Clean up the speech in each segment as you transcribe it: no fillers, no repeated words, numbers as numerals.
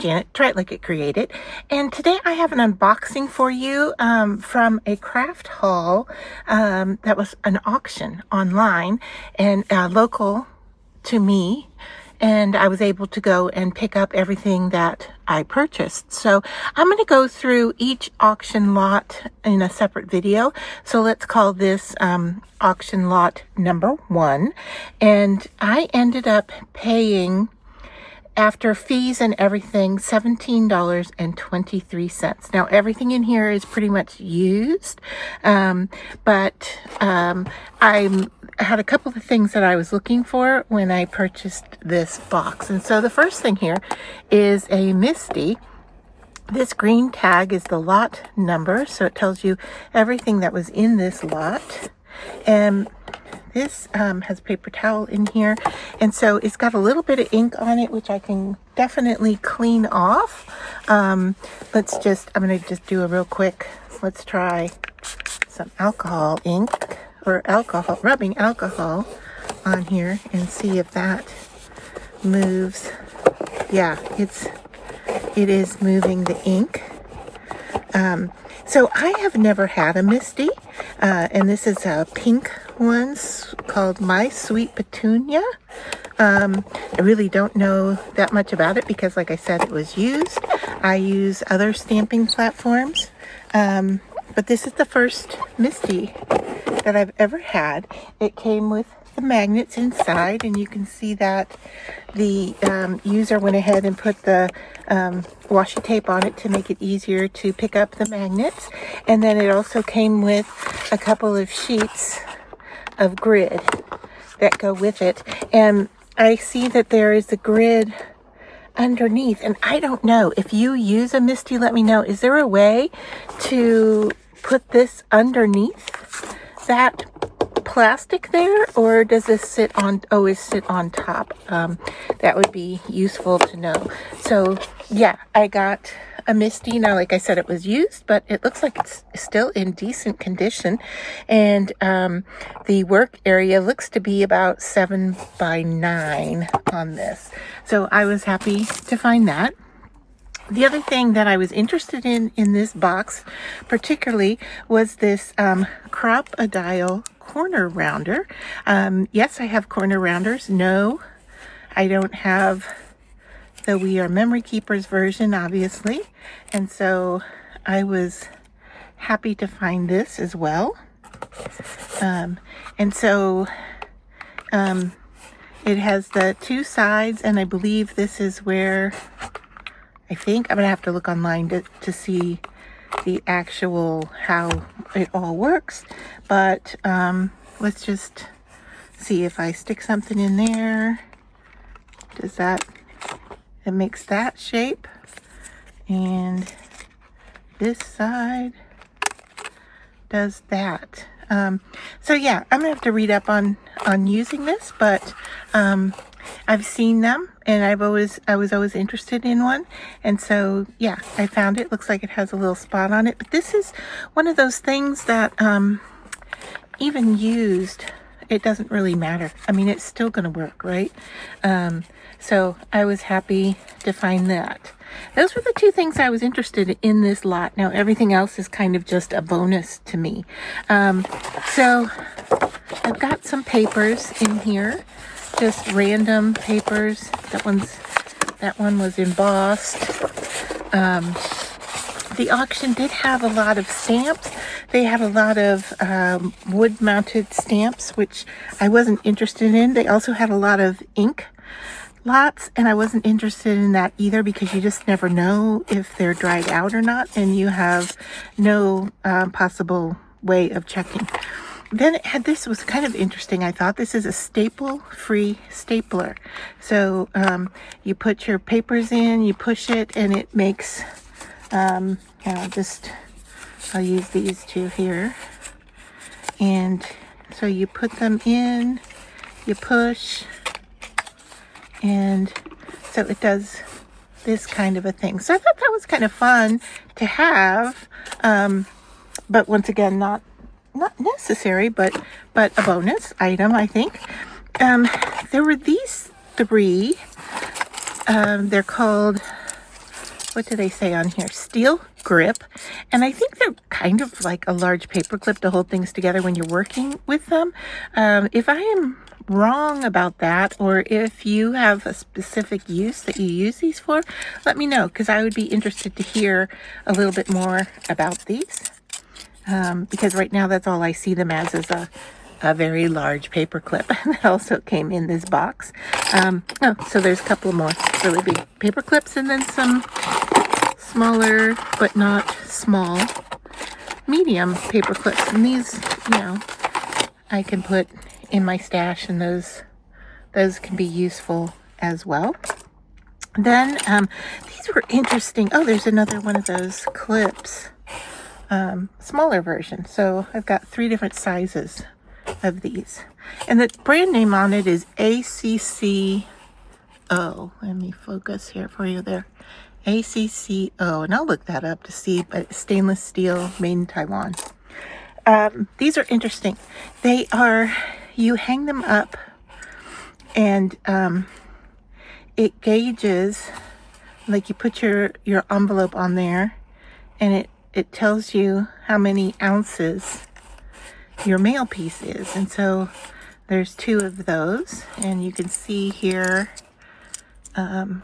Janet, Try It Like It Created, and today I have an unboxing for you from a craft haul that was an auction online and local to me, and I was able to go and pick up everything that I purchased. So I'm going to go through each auction lot in a separate video. So let's call this auction lot number 1, and I ended up paying, after fees and everything, $17.23. Now, everything in here is pretty much used, but I had a couple of things that I was looking for when I purchased this box. And so the first thing here is a Misty. This green tag is the lot number, so it tells you everything that was in this lot. And this has paper towel in here, and so it's got a little bit of ink on it, which I can definitely clean off. I'm going to just do a real quick, let's try some alcohol ink, or rubbing alcohol on here and see if that moves. Yeah, it is moving the ink. So I have never had a Misty, and this is a pink one called My Sweet Petunia. I really don't know that much about it because, like I said, it was used. I use other stamping platforms, but this is the first Misty that I've ever had. It came with the magnets inside, and you can see that the user went ahead and put the washi tape on it to make it easier to pick up the magnets. And then it also came with a couple of sheets of grid that go with it. And I see that there is a grid underneath, and I don't know if you use a Misty. Let me know. Is there a way to put this underneath that plastic there, or does this sit on top? That would be useful to know. So yeah, I got a Misty. Now, like I said, it was used, but it looks like it's still in decent condition, and the work area looks to be about 7 by 9 on this, so I was happy to find that. The other thing that I was interested in this box particularly was this Crop-A-Dial corner rounder. Yes, I have corner rounders. No, I don't have the We Are Memory Keepers version, obviously. And so I was happy to find this as well. And so it has the 2 sides, and I believe this is where, I think I'm going to have to look online to see the actual how it all works. But let's just see if I stick something in there. It makes that shape. And this side does that. So yeah, I'm going to have to read up on using this, but I've seen them, and I was always interested in one, and so yeah, I found it. Looks like it has a little spot on it, but this is one of those things that even used, it doesn't really matter. I mean, it's still going to work, right? So I was happy to find that. Those were the 2 things I was interested in this lot. Now everything else is kind of just a bonus to me. So I've got some papers in here, just random papers. That one was embossed. The auction did have a lot of stamps. They had a lot of wood-mounted stamps, which I wasn't interested in. They also had a lot of ink lots, and I wasn't interested in that either because you just never know if they're dried out or not, and you have no possible way of checking. Then this was kind of interesting, I thought. This is a staple-free stapler. So you put your papers in, you push it, and it makes, I'll use these 2 here. And so you put them in, you push, and so it does this kind of a thing. So I thought that was kind of fun to have, but once again, not necessary, but a bonus item, I think. There were these 3. They're called what do they say on here? Steel grip. And I think they're kind of like a large paper clip to hold things together when you're working with them. If I am wrong about that, or if you have a specific use that you use these for, let me know, because I would be interested to hear a little bit more about these. Because right now that's all I see them as is a very large paper clip that also came in this box. So there's a couple more really big paper clips, and then some smaller but not small medium paper clips. And these, I can put in my stash, and those can be useful as well. Then these were interesting. Oh, there's another one of those clips, smaller version. So I've got 3 different sizes of these, and the brand name on it is ACCO. Let me focus here for you there. ACCO, and I'll look that up to see, but it's stainless steel, made in Taiwan. These are interesting. They are, you hang them up, and it gauges, like you put your envelope on there, and it tells you how many ounces your mail piece is. And so there's 2 of those, and you can see here, I'm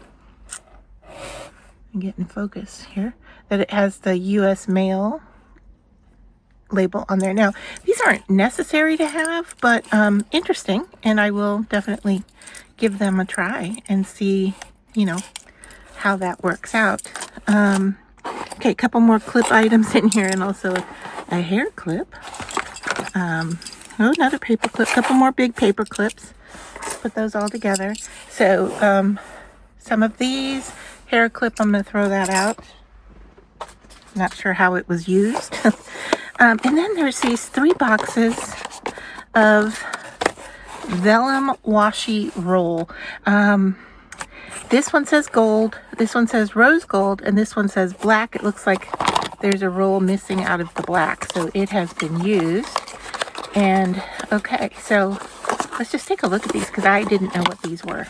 getting focus here, that it has the US mail label on there. Now, these aren't necessary to have, but interesting, and I will definitely give them a try and see, how that works out. Okay, a couple more clip items in here, and also a hair clip. Another paper clip, couple more big paper clips. Put those all together. So some of these, hair clip, I'm going to throw that out. Not sure how it was used. And then there's these 3 boxes of vellum washi roll. This one says gold, this one says rose gold, and this one says black. It looks like there's a roll missing out of the black, so it has been used. And okay, so let's just take a look at these, because I didn't know what these were.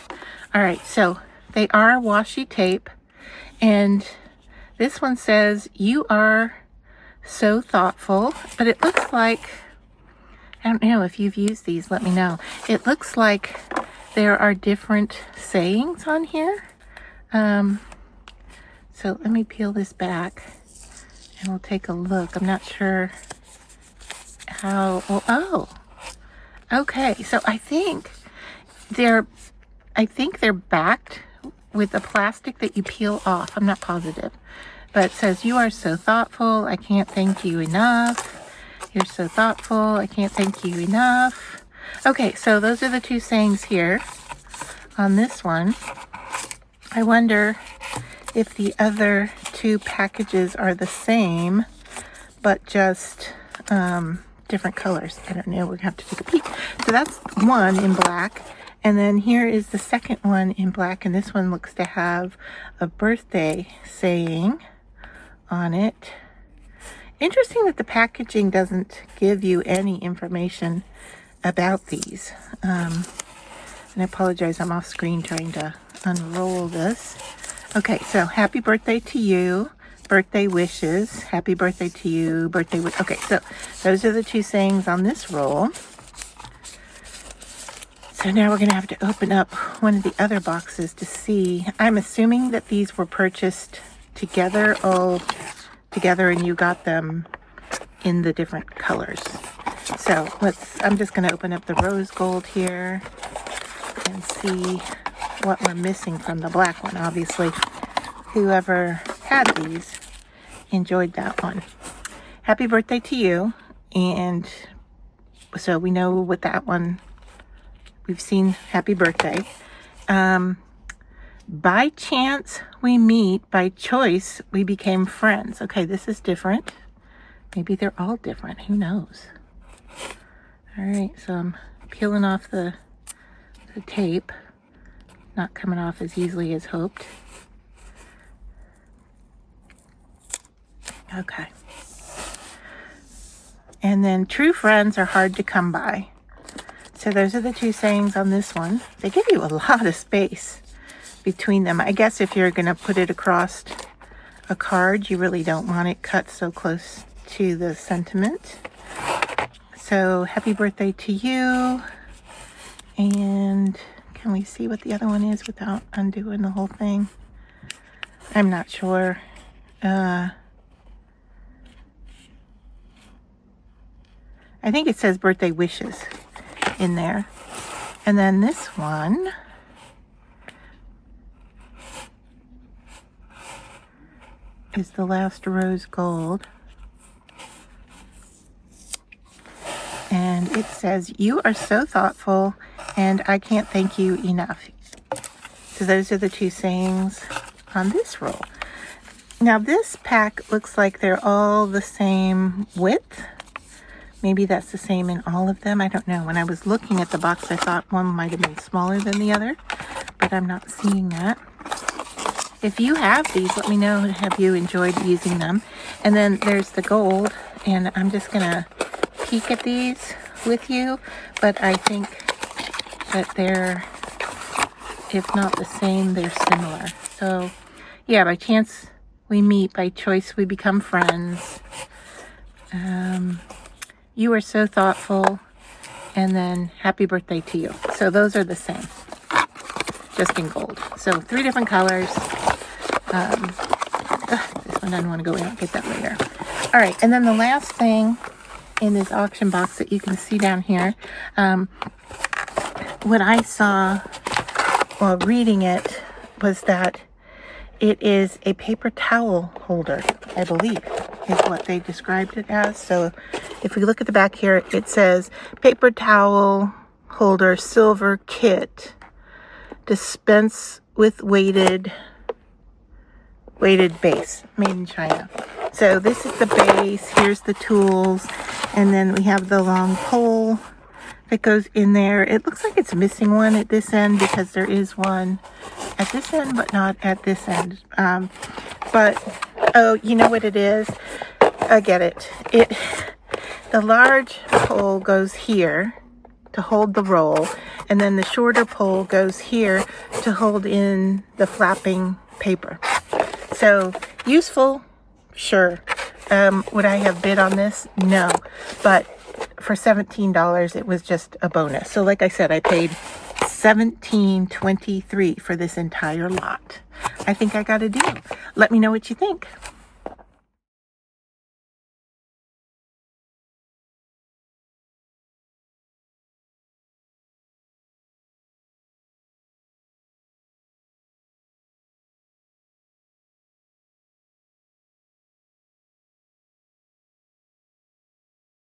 All right, so they are washi tape, and this one says, "You are so thoughtful," but it looks like, I don't know if you've used these, let me know. It looks like there are different sayings on here. So let me peel this back and we'll take a look. I'm not sure how, okay. So I think they're backed with a plastic that you peel off. I'm not positive, but it says, "You are so thoughtful. I can't thank you enough. You're so thoughtful. I can't thank you enough." Okay, so those are the 2 sayings here on this one. I wonder if the other 2 packages are the same, but just different colors. I don't know. We're going to have to take a peek. So that's one in black. And then here is the second one in black. And this one looks to have a birthday saying on it. Interesting that the packaging doesn't give you any information about these. And I apologize, I'm off screen trying to unroll this. Okay, so happy birthday to you. Birthday wishes. Happy birthday to you. Birthday wish. Okay, so those are the 2 sayings on this roll. So now we're going to have to open up one of the other boxes to see. I'm assuming that these were purchased together, all together, and you got them in the different colors. So I'm just going to open up the rose gold here and see what we're missing from the black one. Obviously, whoever had these enjoyed that one. Happy birthday to you. And so we know what that one, we've seen happy birthday. By chance we meet, by choice we became friends. Okay, this is different. Maybe they're all different. Who knows? All right, so I'm peeling off the tape. Not coming off as easily as hoped. Okay. And then true friends are hard to come by. So those are the 2 sayings on this one. They give you a lot of space between them. I guess if you're going to put it across a card. You really don't want it cut so close to the sentiment. So happy birthday to you. And can we see what the other one is without undoing the whole thing? I'm not sure. I think it says birthday wishes in there. And then this one is the last rose gold. And it says, you are so thoughtful and I can't thank you enough. So those are the two sayings on this roll. Now this pack looks like they're all the same width. Maybe that's the same in all of them. I don't know. When I was looking at the box, I thought one might have been smaller than the other, but I'm not seeing that. If you have these, let me know. Have you enjoyed using them? And then there's the gold, and I'm just going to peek at these with you, but I think that they're, if not the same, they're similar. So, yeah, by chance we meet, by choice we become friends. You are so thoughtful, and then happy birthday to you. So those are the same, just in gold. So 3 different colors. This one doesn't want to go in. I'll get that later. All right, and then the last thing in this auction box that you can see down here, what I saw while reading it was that it is a paper towel holder, I believe, is what they described it as. So if we look at the back here, it says paper towel holder silver kit, dispense with weighted base, made in China. So this is the base, here's the tools, and then we have the long pole that goes in there. It looks like it's missing one at this end because there is one at this end, but not at this end. Oh, you know what it is? I get it. The large pole goes here to hold the roll, and then the shorter pole goes here to hold in the flapping paper. So useful, sure. Would I have bid on this? No, but for $17, it was just a bonus. So like I said, I paid $17.23 for this entire lot. I think I got a deal. Let me know what you think.